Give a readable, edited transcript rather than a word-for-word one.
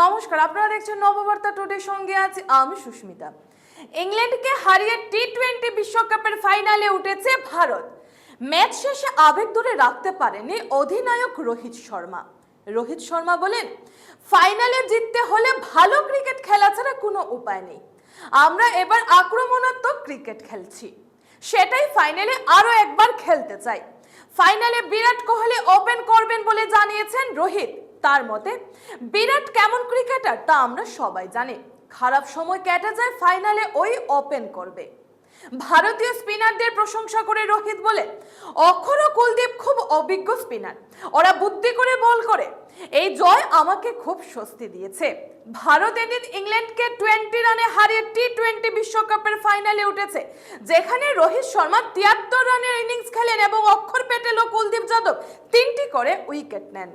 নমস্কার, আপনারা দেখছেন নববার্তা টুডে, সঙ্গে আছি আমি সুস্মিতা। ইংল্যান্ডকে হারিয়ে টি-20 বিশ্বকাপের ফাইনালে উঠেছে ভারত। ম্যাচ শেষে আবেগ ধরে রাখতে পারেনি অধিনায়ক রোহিত শর্মা। রোহিত শর্মা বলেন, ফাইনালে জিততে হলে ভালো ক্রিকেট খেলা ছাড়া কোনো উপায় নেই। আমরা এবার আক্রমণাত্মক ক্রিকেট খেলছি, সেটাই ফাইনালে আরো একবার খেলতে চাই। ফাইনালে বিরাট কোহলি ওপেন করবেন বলে জানিয়েছেন রোহিত। তার মতে, বিরাট কেমন ক্রিকেটার তা আমরা সবাই জানি। খারাপ সময় কেটে যায়, ফাইনালে ওই ওপেন করবে। ভারতীয় স্পিনারদের প্রশংসা করে রোহিত বলে, অক্ষর ও কুলদীপ খুব অভিজ্ঞ স্পিনার, ওরা বুদ্ধি করে বল করে। এই জয় আমাকে খুব স্বস্তি দিয়েছে। ভারত এদিন ইংল্যান্ডকে 20 রানে হারিয়ে টি-20 বিশ্বকাপের ফাইনালে উঠেছে, যেখানে রোহিত শর্মা 73 রানের ইনিংস খেলেন এবং অক্ষর প্যাটেল ও কুলদীপ যাদব 3টি করে উইকেট নেন।